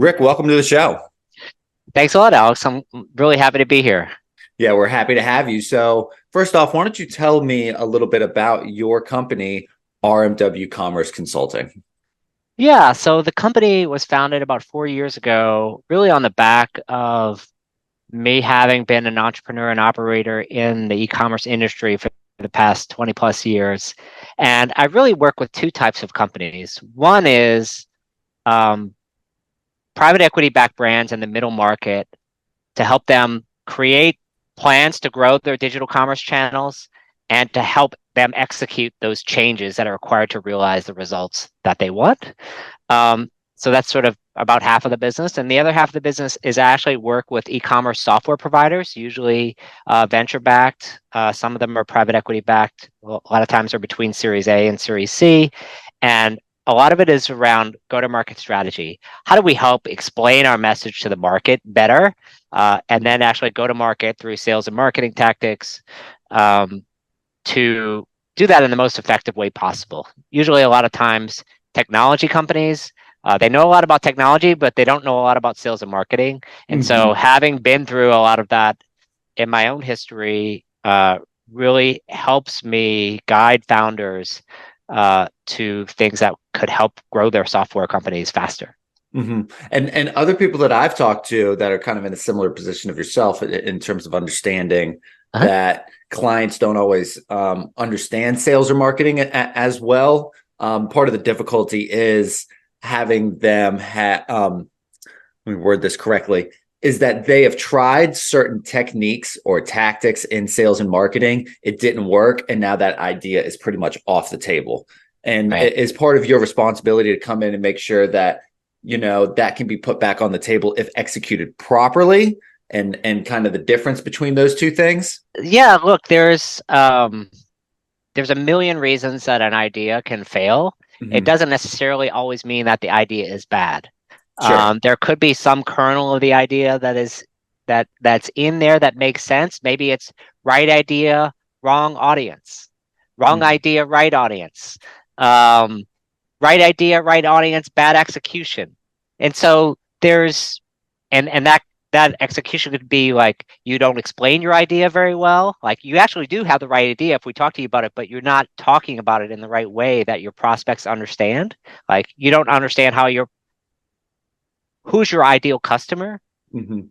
Rick, welcome to the show. Thanks a lot, Alex. I'm really happy to be here. Yeah, we're happy to have you. So, first off, why don't you tell me a little bit about your company, RMW Commerce Consulting? Yeah, so the company was founded about 4 years ago, really on the back of me having been an entrepreneur and operator in the e-commerce industry for the past 20 plus years. And I really work with two types of companies. One is um, private equity backed brands in the middle market to help them create plans to grow their digital commerce channels and to help them execute those changes that are required to realize the results that they want. So that's sort of about half of the business. And the other half of the business is I actually work with e-commerce software providers, usually venture backed. Some of them are private equity backed. A lot of times they're between Series A and Series C. And a lot of it is around go-to-market strategy. How do we help explain our message to the market better, and then actually go to market through sales and marketing tactics to do that in the most effective way possible? Usually, a lot of times, technology companies, they know a lot about technology, but they don't know a lot about sales and marketing. And so, Mhm. having been through a lot of that in my own history, really helps me guide founders to things that could help grow their software companies faster. And other people that I've talked to that are kind of in a similar position of yourself in terms of understanding Uh-huh. that clients don't always understand sales or marketing as well. Part of the difficulty is having them let me word this correctly, is that they have tried certain techniques or tactics in sales and marketing. It didn't work. And now that idea is pretty much off the table. And Right. it is part of your responsibility to come in and make sure that, that can be put back on the table if executed properly and kind of the difference between those two things. Yeah, look, there's a million reasons that an idea can fail. It Mhm. doesn't necessarily always mean that the idea is bad. Sure. There could be some kernel of the idea that's in there that makes sense. Maybe it's right idea, wrong audience, wrong Mhm. idea, right audience, um, right idea, right audience, bad execution. And so and that execution could be like you don't explain your idea very well. Like you actually do have the right idea if we talk to you about it, but you're not talking about it in the right way that your prospects understand. Like you don't understand who's your ideal customer? Mhm.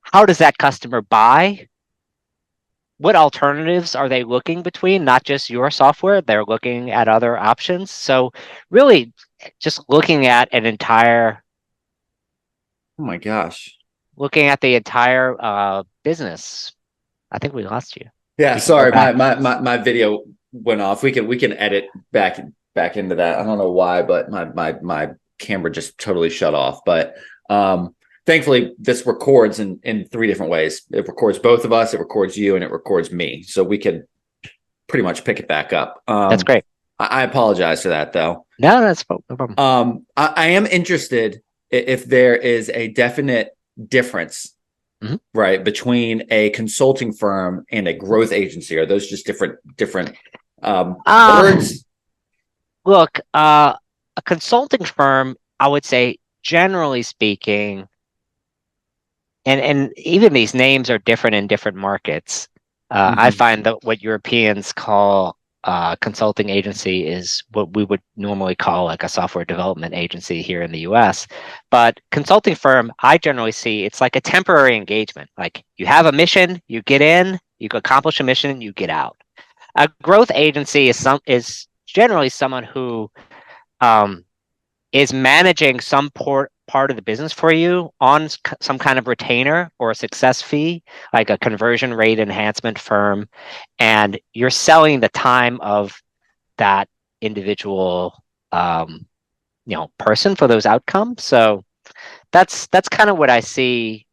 How does that customer buy? What alternatives are they looking between? Not just your software, they're looking at other options. So really just Oh my gosh. looking at the entire business. I think we lost you. Yeah, You can go sorry, my back. my video went off. We can edit back into that. I don't know why, but my camera just totally shut off. But thankfully this records in three different ways. It records both of us, it records you, and it records me. So we could pretty much pick it back up. That's great. I apologize for that though. No, no problem. I am interested if there is a definite difference, Mhm. right, between a consulting firm and a growth agency. Are those just different Uh, words? look, a consulting firm, I would say, generally speaking, and even these names are different in different markets. I Mm-hmm. find that what Europeans call consulting agency is what we would normally call like a software development agency here in the US. But consulting firm, I generally see it's like a temporary engagement. Like you have a mission, you get in, you accomplish a mission, you get out. A growth agency is generally someone who um, is managing part of the business for you on some kind of retainer or a success fee, like a conversion rate enhancement firm, and you're selling the time of that individual person for those outcomes. So that's kind of what I see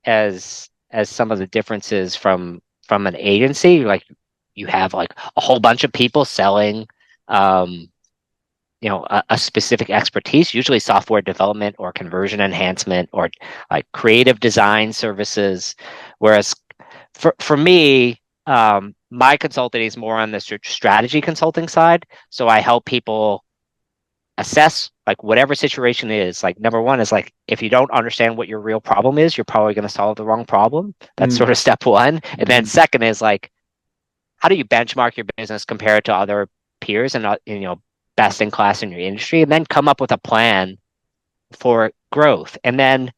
as some of the differences from an agency. Like you have like a whole bunch of people selling um, a specific expertise, usually software development or conversion enhancement or like creative design services. Whereas for me, my consulting is more on the strategy consulting side. So I help people assess like whatever situation is. Like number one is like if you don't understand what your real problem is, you're probably going to solve the wrong problem. That's Mm, sort of step one. And then mhm. second is like how do you benchmark your business compared to other peers and best in class in your industry, and then come up with a plan for growth. And then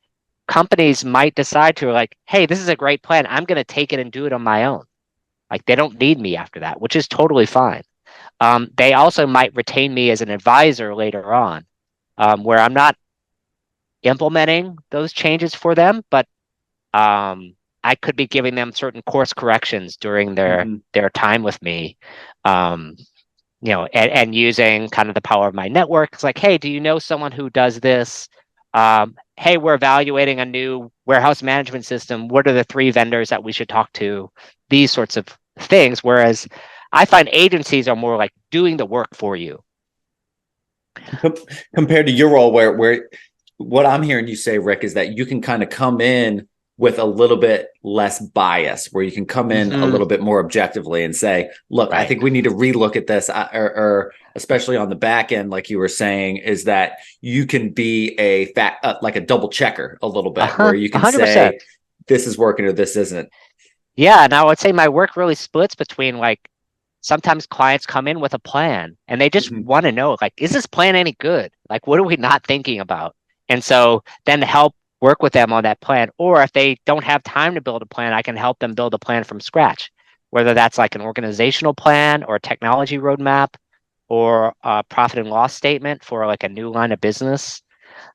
companies might decide to like, hey, this is a great plan. I'm going to take it and do it on my own. Like they don't need me after that, which is totally fine. They also might retain me as an advisor later on, where I'm not implementing those changes for them, but I could be giving them certain course corrections during Mhm. their time with me. Um, and using kind of the power of my network. It's like, hey, do you know someone who does this? Hey, we're evaluating a new warehouse management system. What are the 3 vendors that we should talk to? These sorts of things. Whereas I find agencies are more like doing the work for you. Com- Compared to your role, where what I'm hearing you say, Rick, is that you can kind of come in with a little bit less bias, where you can come in a Mm-hmm. little bit more objectively and say, look, I Right. think we need to relook at this, or especially on the back end, like you were saying, is that you can be a like a double checker a little bit, where Uh-huh. you can 100%. say, this is working or this isn't. Yeah. And I would say my work really splits between like sometimes clients come in with a plan and they just Mhm. want to know, like, is this plan any good? Like, what are we not thinking about? And so then help work with them on that plan. Or if they don't have time to build a plan, I can help them build a plan from scratch, whether that's like an organizational plan or a technology roadmap or a profit and loss statement for like a new line of business,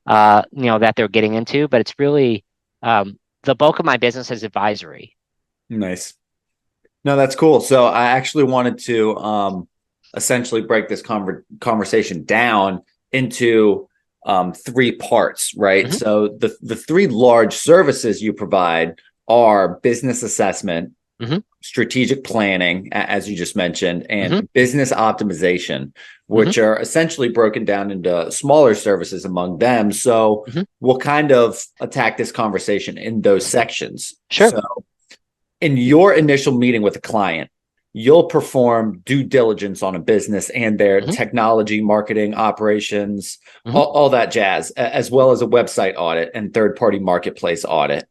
that they're getting into. But it's really the bulk of my business is advisory. Nice. No, that's cool. So I actually wanted to essentially break this conversation down into 3 parts, right? Hmm. So the 3 large services you provide are business assessment, Hmm. strategic planning, as you just mentioned, Hmm. and business optimization, Hmm. which are essentially broken down into smaller services among them. So Hmm. we'll kind of attack this conversation in those sections. Sure. So in your initial meeting with a client, you'll perform due diligence on a business and their Hmm. technology, marketing, operations, Hmm. all that jazz, as well as a website audit and third-party marketplace audit.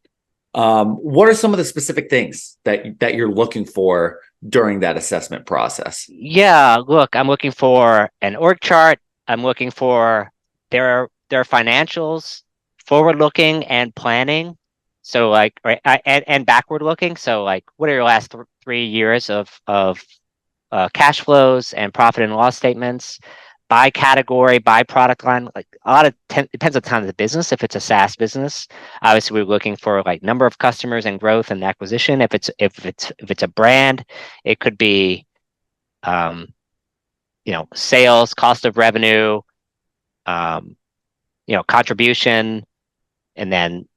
What are some of the specific things that you're looking for during that assessment process? Yeah, look, I'm looking for an org chart. I'm looking for their financials, forward looking and planning. So like and backward looking. So like what are your last 3 years of cash flows and profit and loss statements by category, by product line. Like a lot of depends on the time of the business. If it's a SaaS business, obviously we're looking for like number of customers and growth and acquisition. If it's a brand, it could be um, sales, cost of revenue, um, contribution, and then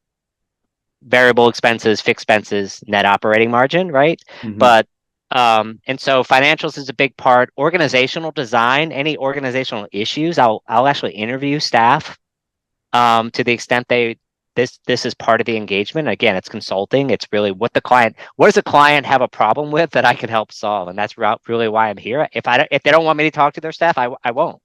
variable expenses, fixed expenses, net operating margin, right? Mm-hmm. But and so financials is a big part. Organizational design, any organizational issues, I'll actually interview staff to the extent this is part of the engagement. Again, it's consulting. It's really what does the client have a problem with that I can help solve, and that's really why I'm here. If they don't want me to talk to their staff, I won't.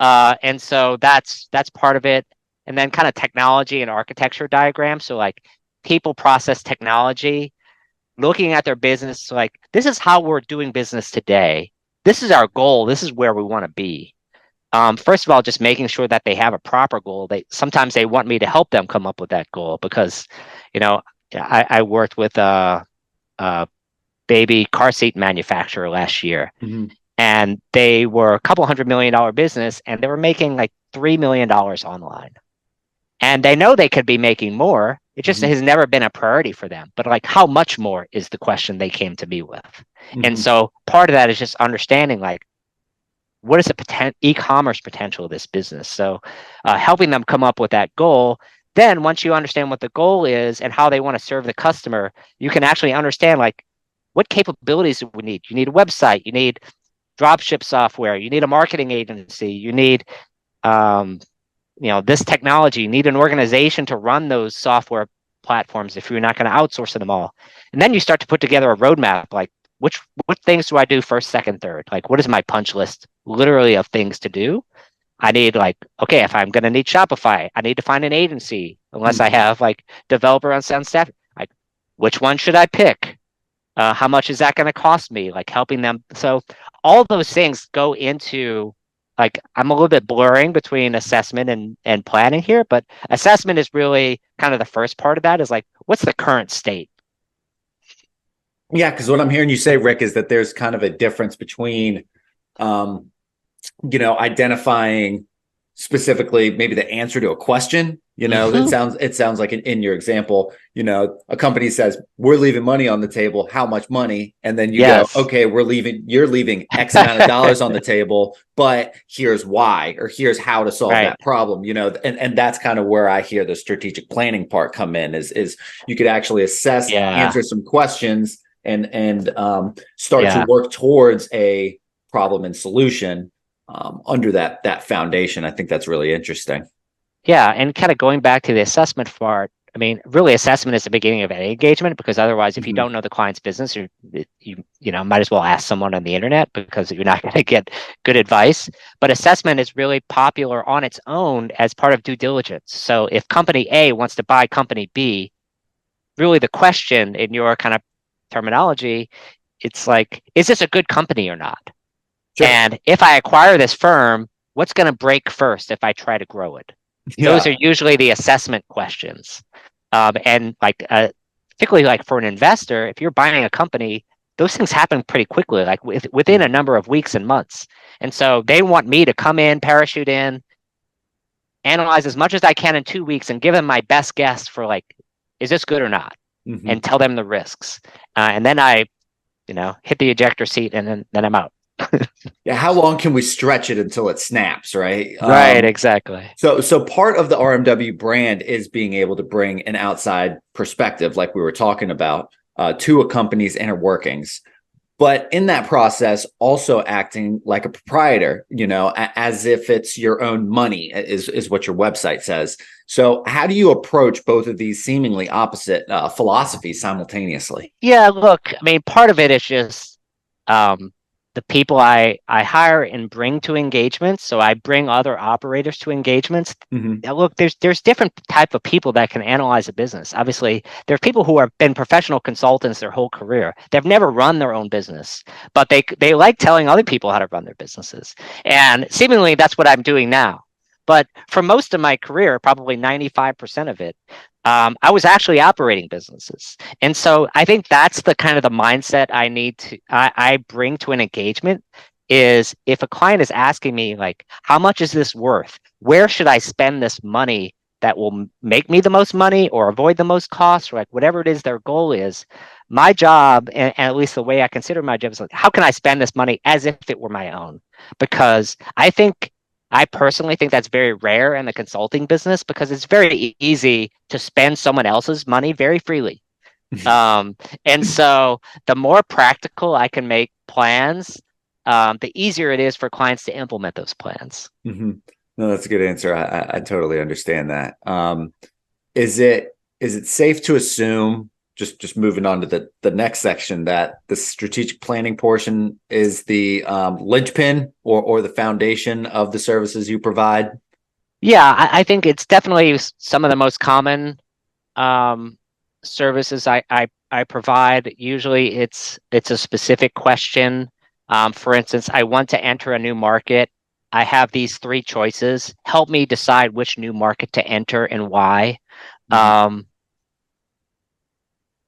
And so that's part of it. And then kind of technology and architecture diagram. So like people, process, technology, looking at their business, like this is how we're doing business today. This is our goal. This is where we want to be. First of all, just making sure that they have a proper goal. Sometimes they want me to help them come up with that goal because, you know, I worked with a baby car seat manufacturer last year, Mm-hmm. and they were a couple $100 million business, and they were making like $3 million online. And they know they could be making more. It just Mm-hmm. has never been a priority for them. But like, how much more is the question they came to me with? And Mm-hmm. so part of that is just understanding like what is the e-commerce potential of this business. So helping them come up with that goal. Then once you understand what the goal is and how they want to serve the customer, you can actually understand like what capabilities do we need. You need a website. You need dropship software. You need a marketing agency. You need um, this technology. You need an organization to run those software platforms if you're not going to outsource them all. And then you start to put together a roadmap, like what things do I do first, second, third? Like what is my punch list literally of things to do? I need like, okay, if I'm going to need Shopify, I need to find an agency unless I Mhm. have like developer on staff. Like, which one should I pick? How much is that going to cost me? Like helping them. So all those things go into like I'm a little bit blurring between assessment and planning here, but assessment is really kind of the first part of that is like, what's the current state? Yeah, because what I'm hearing you say, Rick, is that there's kind of a difference between um, identifying specifically maybe the answer to a question. Mm-hmm. It sounds like in your example, a company says, we're leaving money on the table. How much money? And then you go, Yes. okay, you're leaving X amount of dollars on the table, but here's why, or here's how to solve Right. that problem, and that's kind of where I hear the strategic planning part come in is you could actually assess, Yeah. answer some questions and start to Yeah. work towards a problem and solution under that foundation. I think that's really interesting. Yeah. And kind of going back to the assessment part, I mean, really assessment is the beginning of any engagement because otherwise, if you Mm-hmm. don't know the client's business, you might as well ask someone on the internet because you're not going to get good advice. But assessment is really popular on its own as part of due diligence. So if company A wants to buy company B, really the question in your kind of terminology, it's like, is this a good company or not? Sure. And if I acquire this firm, what's going to break first if I try to grow it? Those Yeah. are usually the assessment questions. And like, particularly like for an investor, if you're buying a company, those things happen pretty quickly, like within a number of weeks and months. And so they want me to come in, parachute in, analyze as much as I can in 2 weeks and give them my best guess for like, is this good or not? Mm-hmm. And tell them the risks. And then I, hit the ejector seat and then I'm out. Yeah. How long can we stretch it until it snaps? Right. Right, exactly. So part of the RMW brand is being able to bring an outside perspective, like we were talking about, to a company's inner workings. But in that process, also acting like a proprietor, as if it's your own money, is what your website says. So, how do you approach both of these seemingly opposite philosophies simultaneously? Yeah, look, I mean, part of it is just um, the people I hire and bring to engagements. So I bring other operators to engagements. Mm-hmm. Now, look, there's different type of people that can analyze a business. Obviously, there are people who have been professional consultants their whole career. They've never run their own business, but they like telling other people how to run their businesses. And seemingly that's what I'm doing now. But for most of my career, probably 95% of it, I was actually operating businesses. And so I think that's the kind of the mindset I bring to an engagement is if a client is asking me like, how much is this worth? Where should I spend this money that will make me the most money or avoid the most cost or like whatever it is their goal is? My job, and at least the way I consider my job is like, how can I spend this money as if it were my own? Because I personally think that's very rare in the consulting business because it's very easy to spend someone else's money very freely. Um, and so the more practical I can make plans, the easier it is for clients to implement those plans. Mm-hmm. No, that's a good answer. I totally understand that. Is it safe to assume, just moving on to the next section, that the strategic planning portion is the linchpin or the foundation of the services you provide? Yeah, I think it's definitely some of the most common um, services I provide. Usually it's a specific question. For instance, I want to enter a new market. I have these three choices. Help me decide which new market to enter and why. Mm-hmm. Um,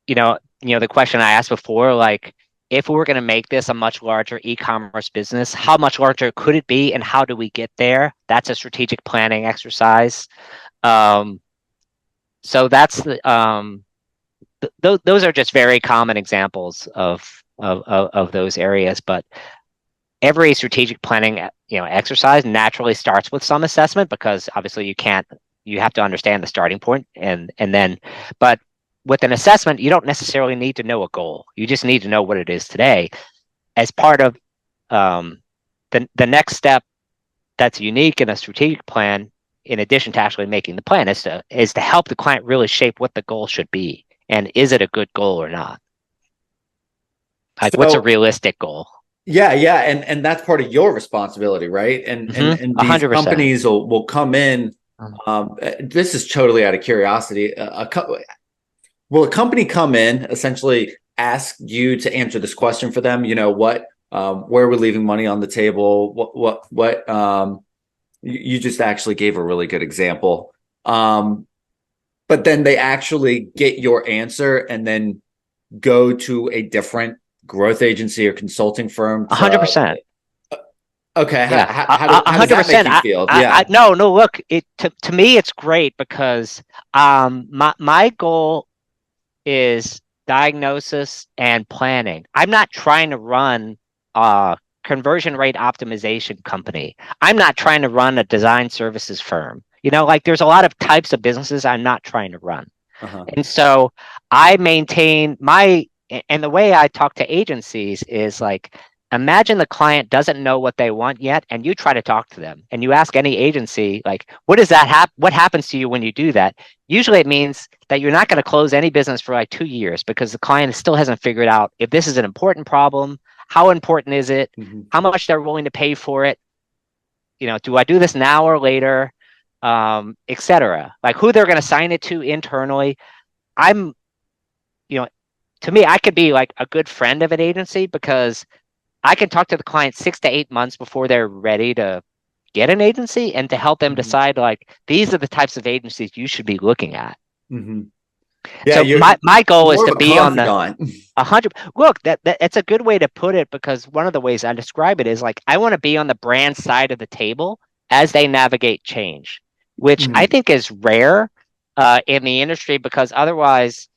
the question I asked before, like if we were going to make this a much larger e-commerce business, how much larger could it be and how do we get there? That's a strategic planning exercise. Um, so that's the those are just very common examples of those areas. But every strategic planning exercise naturally starts with some assessment because obviously you have to understand the starting point and then but with an assessment you don't necessarily need to know a goal. You just need to know what it is today. As part of um, the next step that's unique in a strategic plan, in addition to actually making the plan, is to help the client really shape what the goal should be and is it a good goal or not? Like what's a So realistic goal? Yeah, and that's part of your responsibility, right? And these 100%. companies will come in. This is totally out of curiosity. Will a company come in, essentially ask you to answer this question for them? You know what? Where we're leaving money on the table? What? You just actually gave a really good example. But then they actually get your answer and then go to a different growth agency or consulting firm to. 100%. Okay, Yeah, how does that make 100%. you feel? Yeah. No, no. Look, to me, it's great because my goal is diagnosis and planning. I'm not trying to run a conversion rate optimization company. I'm not trying to run a design services firm. Like there's a lot of types of businesses I'm not trying to run. Uh-huh. And so I maintain and the way I talk to agencies is like, imagine the client doesn't know what they want yet, and you try to talk to them, and you ask any agency, like, what happens to you when you do that? Usually it means that you're not going to close any business for like 2 years because the client still hasn't figured out if this is an important problem, how important is it, Mm-hmm. how much they're willing to pay for it. Do I do this now or later? Etc. Like who they're going to sign it to internally. I'm, you know, to me, I could be like a good friend of an agency because I can talk to the client 6 to 8 months before they're ready to get an agency and to help them Mm-hmm. decide like these are the types of agencies you should be looking at. Mm-hmm. Yeah, So you're my goal is more to of a be on the confidant. 100. Look, that's a good way to put it because one of the ways I describe it is like I want to be on the brand side of the table as they navigate change, which I Mhm. think is rare in the industry because otherwise,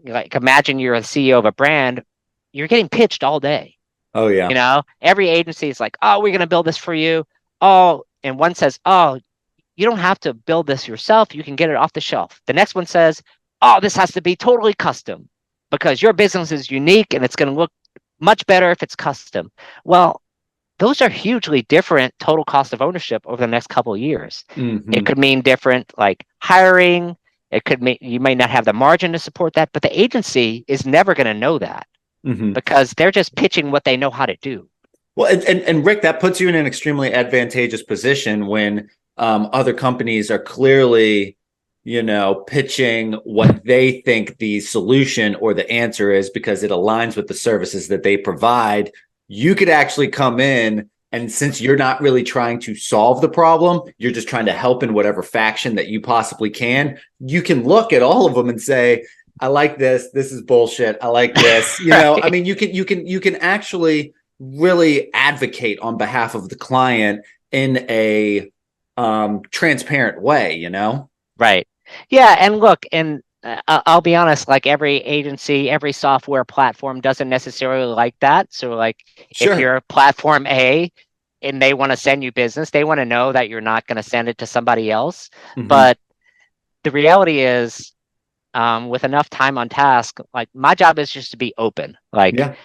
like imagine you're a CEO of a brand, you're getting pitched all day. Oh yeah. Every agency is like, oh, we're going to build this for you. Oh, and one says, oh, you don't have to build this yourself. You can get it off the shelf. The next one says, oh, this has to be totally custom because your business is unique and it's going to look much better if it's custom. Well, those are hugely different total cost of ownership over the next couple of years. It Hmm. could mean different like hiring. It could mean you may not have the margin to support that, but the agency is never going to know that Hmm. because they're just pitching what they know how to do. Well, and Rick, that puts you in an extremely advantageous position when other companies are clearly, pitching what they think the solution or the answer is because it aligns with the services that they provide. You could actually come in, and since you're not really trying to solve the problem, you're just trying to help in whatever faction that you possibly can. You can look at all of them and say, "I like this. This is bullshit. I like this." I Right. mean, you can actually really advocate on behalf of the client in a transparent way. Right. Yeah. And look, and I'll be honest, like every agency, every software platform doesn't necessarily like that. So, like, if Sure. you're platform A and they want to send you business, they want to know that you're not going to send it to somebody else. Hmm. But the reality is, with enough time on task, like my job is just to be open. Like, Yeah.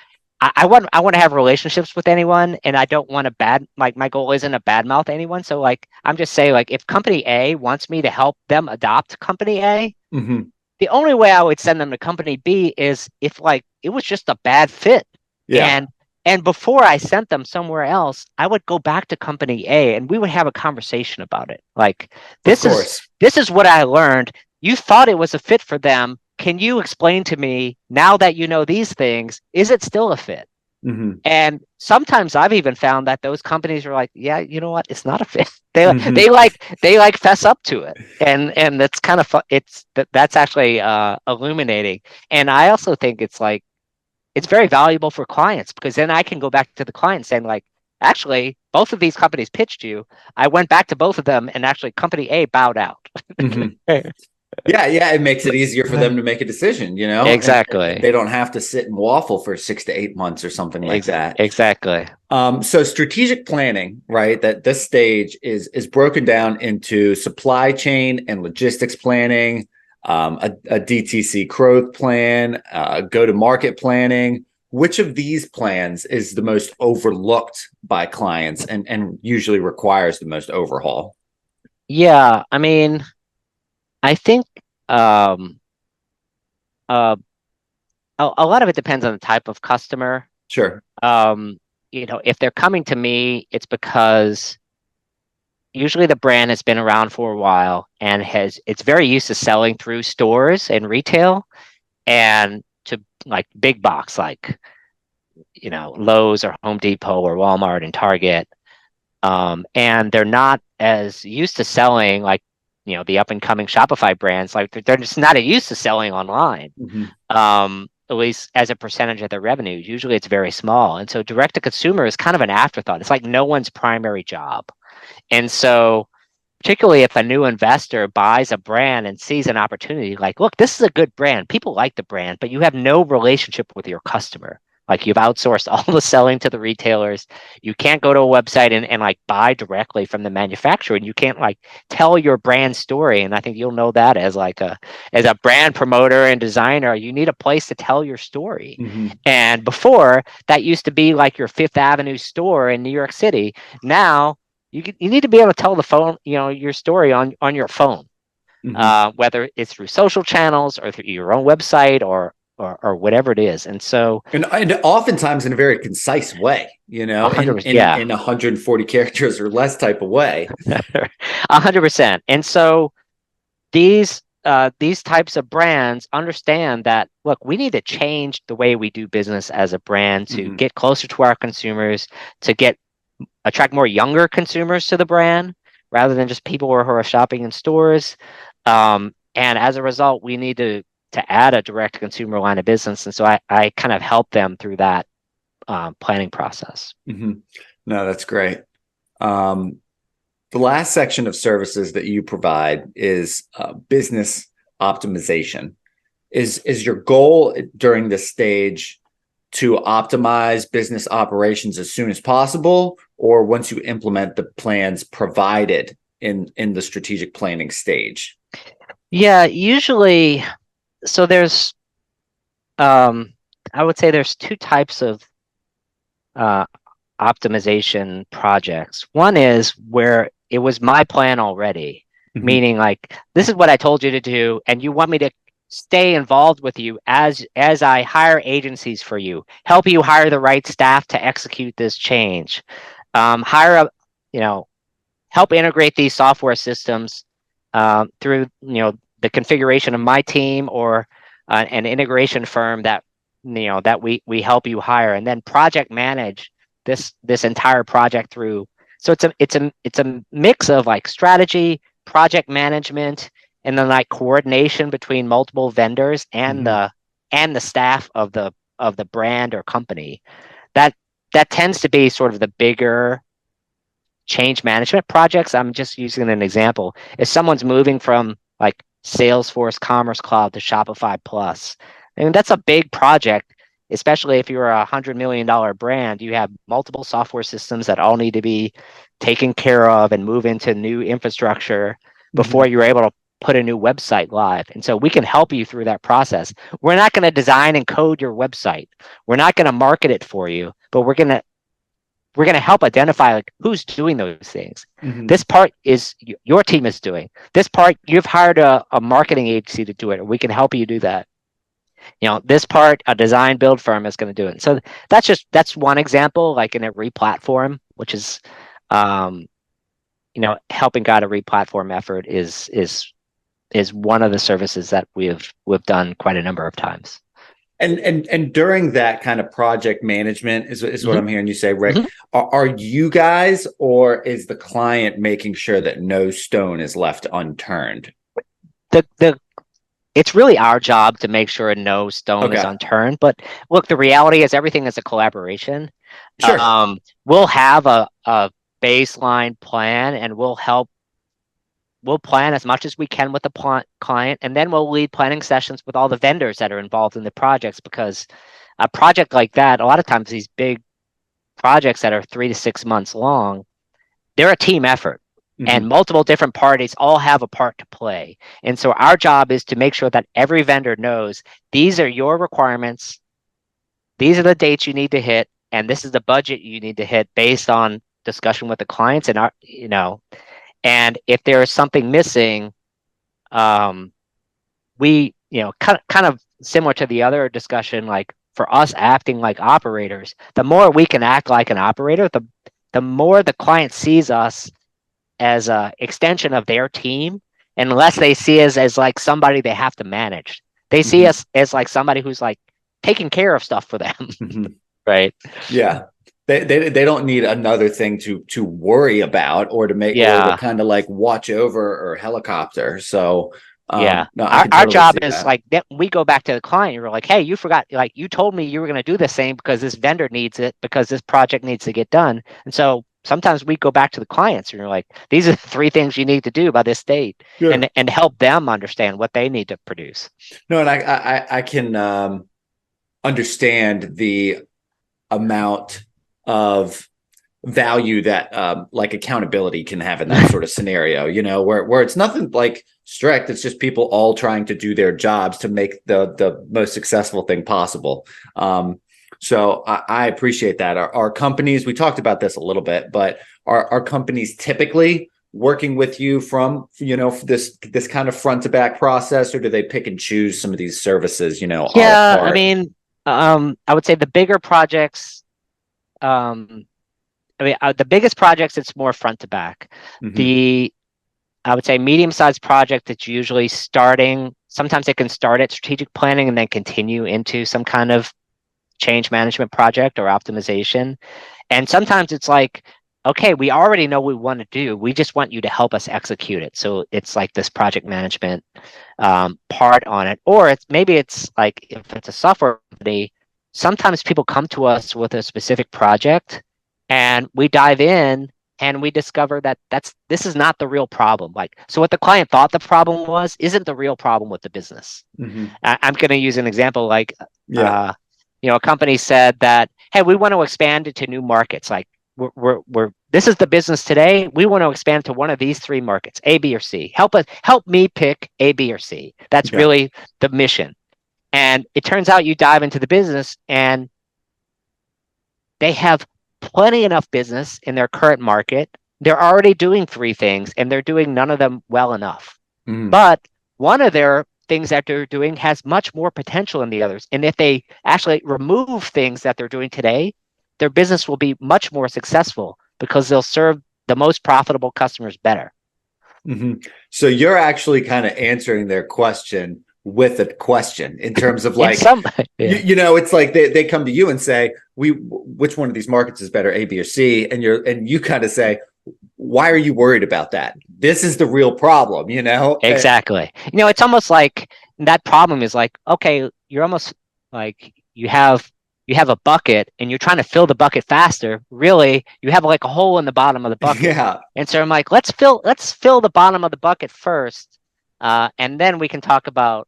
I want to have relationships with anyone, and I don't want to bad like my goal isn't to badmouth anyone. So like I'm just saying like if company A wants me to help them adopt company A, Hmm. the only way I would send them to company B is if like it was just a bad fit. Yeah. And and before I sent them somewhere else, I would go back to company A and we would have a conversation about it. Like Of this is course. this is what I learned. You thought it was a fit for them. Can you explain to me now that you know these things, is it still a fit? Hmm. And sometimes I've even found that those companies are like, yeah, you know what? It's not a fit. They Hmm. they fess up to it, and that's kind of fun. That's actually illuminating. And I also think it's very valuable for clients because then I can go back to the client saying like, actually, both of these companies pitched you. I went back to both of them, and actually, company A bowed out. Hmm. Yeah, it makes it easier for them to make a decision, and Exactly. they don't have to sit and waffle for 6 to 8 months or something like that. Exactly. So strategic planning, right? That this stage is broken down into supply chain and logistics planning, a DTC growth plan, go to market planning. Which of these plans is the most overlooked by clients and usually requires the most overhaul? Yeah, I mean, I think um, uh, a lot of it depends on the type of customer. Sure. Um, if they're coming to me, it's because usually the brand has been around for a while and it's very used to selling through stores and retail and to like big box, like, Lowe's or Home Depot or Walmart and Target. And they're not as used to selling like, the up and coming Shopify brands. Like they're just not used to selling online. Hmm. At least as a percentage of their revenue. Usually it's very small. And so direct to consumer is kind of an afterthought. It's like no one's primary job. And so particularly if a new investor buys a brand and sees an opportunity, like, look, this is a good brand. People like the brand, but you have no relationship with your customer. Like you've outsourced all the selling to the retailers. You can't go to a website and like buy directly from the manufacturer, and you can't like tell your brand story. And I think you'll know that as a brand promoter and designer, you need a place to tell your story. Hmm. And before that used to be like your Fifth Avenue store in New York City. Now you need to be able to tell the phone, your story on your phone, Hmm. whether it's through social channels or through your own website or whatever it is. And so, And oftentimes in a very concise way, a in hundred, yeah, 140 characters or less type of way. 100%. And so these types of brands understand that, look, we need to change the way we do business as a brand to Hmm. get closer to our consumers, to attract more younger consumers to the brand rather than just people who are shopping in stores. And as a result, we need to add a direct consumer line of business. And so I kind of help them through that planning process. Hmm. No, that's great. Um, the last section of services that you provide is business optimization. Is your goal during this stage to optimize business operations as soon as possible, or once you implement the plans provided in the strategic planning stage? Yeah, usually, so um, I would say there's two types of uh, optimization projects. One is where it was my plan already, Hmm. meaning like this is what I told you to do, and you want me to stay involved with you as I hire agencies for you, help you hire the right staff to execute this change, hire a, you know, help integrate these software systems through the configuration of my team or an integration firm that we help you hire, and then project manage this entire project through. So it's a mix of like strategy, project management, and then like coordination between multiple vendors Hmm. and the staff of the brand or company. That that tends to be sort of the bigger change management projects. I'm just using an example. If someone's moving from like Salesforce Commerce Cloud to Shopify Plus, I mean, that's a big project, especially if you're $100 million brand. You have multiple software systems that all need to be taken care of and move into new infrastructure Hmm. before you're able to put a new website live. And so we can help you through that process. We're not going to design and code your website. We're not going to market it for you, but we're going to help identify like who's doing those things. Hmm. This part is your team is doing. This part you've hired a marketing agency to do it, and we can help you do that. This part a design build firm is going to do it. So that's one example, like in a replatform, which is um, helping guide a replatform effort is one of the services that we've done quite a number of times. And during that kind of project management is what Hmm. I'm hearing you say, Rick. Hmm. Are you guys, or is the client making sure that no stone is left unturned? The It's really our job to make sure no stone is Okay, unturned. But look, the reality is everything is a collaboration. sure. We'll have a baseline plan and we'll plan as much as we can with the client, and then we'll lead planning sessions with all the vendors that are involved in the projects, because a project like that, a lot of times these big projects that are 3 to 6 months long, they're a team effort, and Hmm. multiple different parties all have a part to play. And so our job is to make sure that every vendor knows these are your requirements, these are the dates you need to hit, and this is the budget you need to hit based on discussion with the clients. And and if there is something missing, we kind of similar to the other discussion, like for us acting like operators, the more we can act like an operator, the more the client sees us as a extension of their team, unless they see us as like somebody they have to manage. They see Hmm. us as like somebody who's like taking care of stuff for them, Hmm. right? Yeah. They don't need another thing to worry about or to make or to Yeah, kind of like watch over or helicopter. So yeah. no, I can Our totally job see is that. like that we go back to the client. You're like, hey, you forgot, like you told me you were going to do the same because this vendor needs it because this project needs to get done. And so sometimes we go back to the clients and you're like, these are the three things you need to do by this date, Yeah. and help them understand what they need to produce. No, and I can understand the amount of value that like accountability can have in that sort of scenario, where it's nothing like strict. It's just people all trying to do their jobs to make the most successful thing possible. So I appreciate that. Our companies, we talked about this a little bit, but our companies typically working with you from this kind of front to back process, or do they pick and choose some of these services, a la Yeah, I carte? mean, I would say the bigger projects, um, the biggest projects, it's more front to back. Hmm. The I would say medium-sized project that's usually starting. Sometimes it can start at strategic planning and then continue into some kind of change management project or optimization. And sometimes it's like, okay, we already know what we want to do. We just want you to help us execute it. So it's like this project management part on it. Or it's like if it's a software company, sometimes people come to us with a specific project and we dive in and we discover that this is not the real problem. Like, so what the client thought the problem was isn't the real problem with the business. Hmm. I'm going to use an example like, Yeah. uh, a company said that, hey, we want to expand into new markets. Like, we're this is the business today. We want to expand to one of these three markets, A, B, or C. Help me pick A, B, or C. That's Yeah. really the mission. And it turns out you dive into the business and they have plenty enough business in their current market. They're already doing three things and they're doing none of them well enough. Mm. But one of their things that they're doing has much more potential than the others. And if they actually remove things that they're doing today, their business will be much more successful because they'll serve the most profitable customers better. Hmm. So you're actually kind of answering their question with a question in terms of In like, some, yeah, it's like they come to you and say, which one of these markets is better, A, B, or C? And you kind of say, why are you worried about that? This is the real problem. exactly. It's almost like that problem is like, okay, you're almost like you have a bucket and you're trying to fill the bucket faster. Really, you have like a hole in the bottom of the bucket. Yeah. And so I'm like, let's fill the bottom of the bucket first, and then we can talk about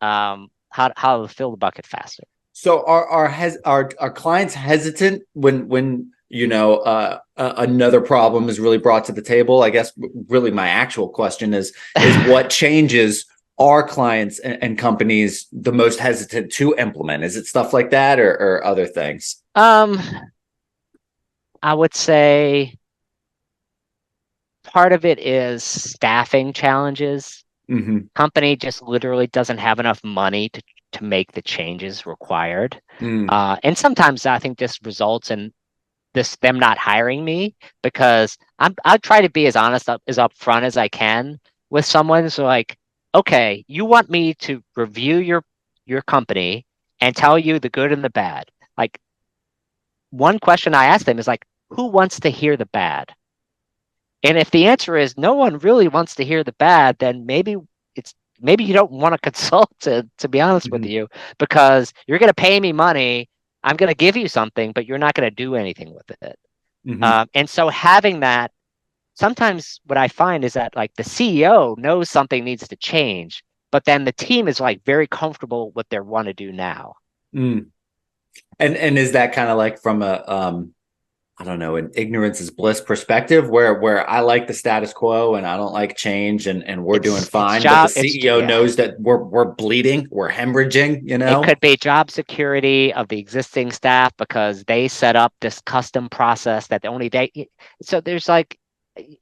how to fill the bucket faster. So are clients hesitant when another problem is really brought to the table? I guess really my actual question is what changes are clients and companies the most hesitant to implement? Is it stuff like that or other things? Um, I would say part of it is staffing challenges. Hmm. Company just literally doesn't have enough money to make the changes required. Mm. And sometimes I think this results in them not hiring me because I try to be as honest as upfront as I can with someone. So like, okay, you want me to review your company and tell you the good and the bad. Like, one question I ask them is like, who wants to hear the bad? And if the answer is no one really wants to hear the bad, then maybe you don't want to consult, to be honest with Hmm. you, because you're going to pay me money. I'm going to give you something, but you're not going to do anything with it. Hmm. And so having that, sometimes what I find is that like the CEO knows something needs to change, but then the team is like very comfortable with what they want to do now. Mm. And is that kind of like from a I don't know, an ignorance is bliss perspective where I like the status quo and I don't like change and we're doing It's fine, but the job, it's CEO yeah. knows that we're bleeding, we're hemorrhaging. It could be job security of the existing staff because they set up this custom process that only they. So there's like,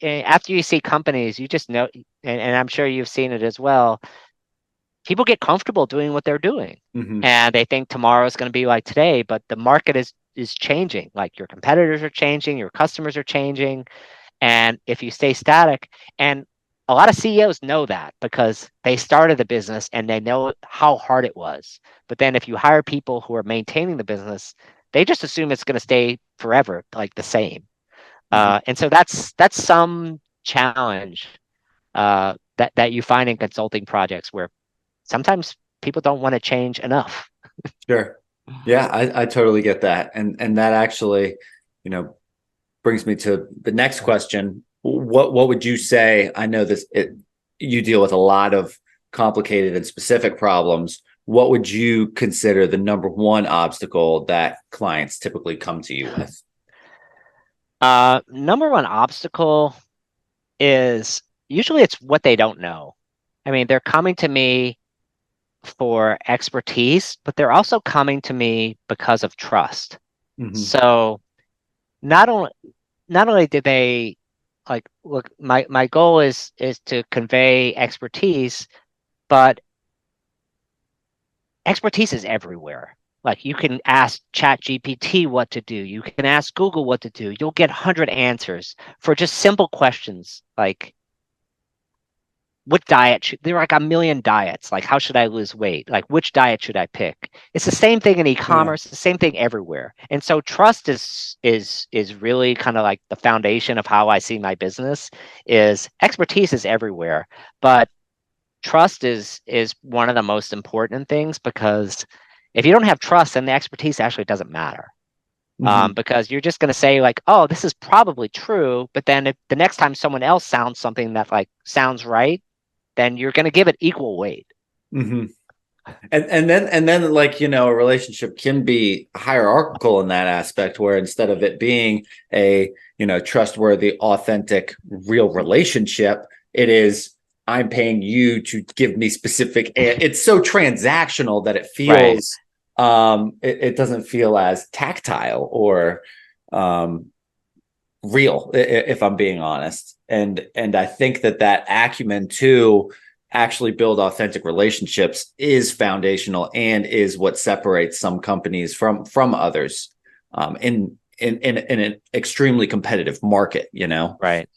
after you see companies, you just know, and I'm sure you've seen it as well. people get comfortable doing what they're doing, Hmm. and they think tomorrow is going to be like today, but the market is changing. Like your competitors are changing, your customers are changing, and if you stay static, and a lot of CEOs know that because they started the business and they know how hard it was. But then if you hire people who are maintaining the business, they just assume it's going to stay forever, like the same. Hmm. And so that's some challenge that you find in consulting projects where sometimes people don't want to change enough. Sure. Yeah, I totally get that. And that actually, you know, brings me to the next question. What would you say? I know you deal with a lot of complicated and specific problems. What would you consider the number one obstacle that clients typically come to you with? Number one obstacle is usually it's what they don't know. I mean, they're coming to me for expertise, but they're also coming to me because of trust. Hmm. So not only not only did they like look, my goal is to convey expertise, but expertise is everywhere. Like you can ask ChatGPT what to do, you can ask Google what to do. You'll get 100 answers for just simple questions like what diet should there are like a million diets, like how should I lose weight, like which diet should I pick. It's the same thing in Yeah. e-commerce, the same thing everywhere. And so trust is really kind of like the foundation of how I see my business. Is expertise is everywhere, but trust is one of the most important things, because if you don't have trust, then the expertise actually doesn't matter. Hmm. Because you're just going to say like, oh, this is probably true, but then if the next time someone else sounds something that like sounds right, then you're going to give it equal weight. Hmm. And then like, a relationship can be hierarchical in that aspect, where instead of it being a, trustworthy, authentic, real relationship, it is, I'm paying you to give me specific. It's so transactional that it Right. feels, it doesn't feel as tactile or um real, if I'm being honest. And I think that acumen to actually build authentic relationships is foundational and is what separates some companies from others, in an extremely competitive market. Right.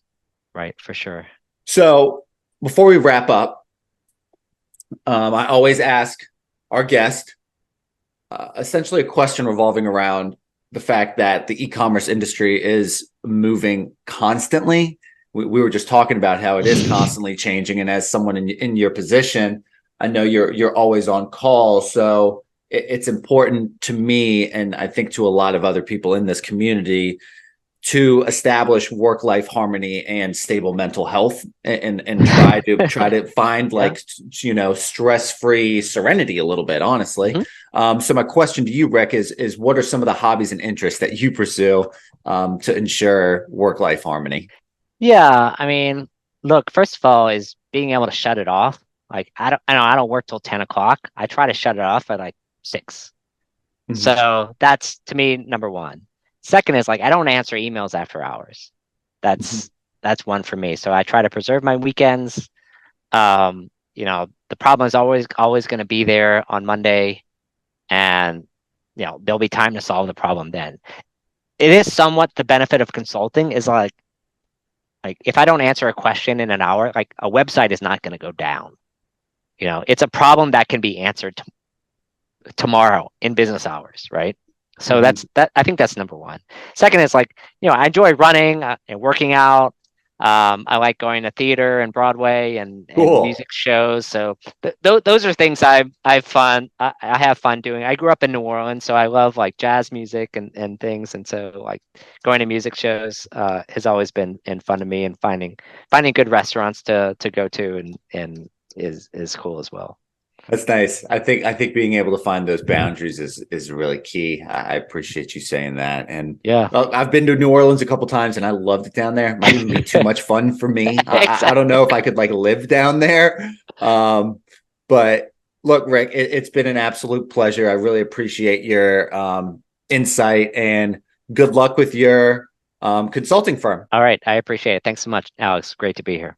Right. For sure. So before we wrap up, I always ask our guest essentially a question revolving around the fact that the e-commerce industry is moving constantly. We were just talking about how it is constantly changing, and as someone in your position, I know you're always on call, so it's important to me, and I think to a lot of other people in this community, to establish work-life harmony and stable mental health, and try to find, Yeah. like, stress-free serenity a little bit, honestly. Mhm. So my question to you, Rick, is what are some of the hobbies and interests that you pursue to ensure work-life harmony? Yeah. I mean, look, first of all, is being able to shut it off. Like I don't work till 10 o'clock. I try to shut it off at like 6. Mhm. So that's to me number one. Second is like I don't answer emails after hours. Mhm. That's one for me. So I try to preserve my weekends. The problem is always going to be there on Monday, and there'll be time to solve the problem then. It is somewhat the benefit of consulting is like if I don't answer a question in an hour, like a website is not going to go down. It's a problem that can be answered tomorrow in business hours, right? So Mhm. that's that. I think that's number one. Second is like, I enjoy running and working out. I like going to theater and Broadway and Cool. music shows. So those are things I have fun doing. I grew up in New Orleans, so I love like jazz music and things. And so like going to music shows has always been fun to me, and finding good restaurants to go to and is cool as well. That's nice. I think being able to find those boundaries is really key. I appreciate you saying that. And Yeah. I've been to New Orleans a couple times, and I loved it down there. It might even be too much fun for me. I don't know if Exactly. I could, like, live down there. But look, Rick, it's been an absolute pleasure. I really appreciate your insight, and good luck with your consulting firm. All right. I appreciate it. Thanks so much, Alex. Great to be here.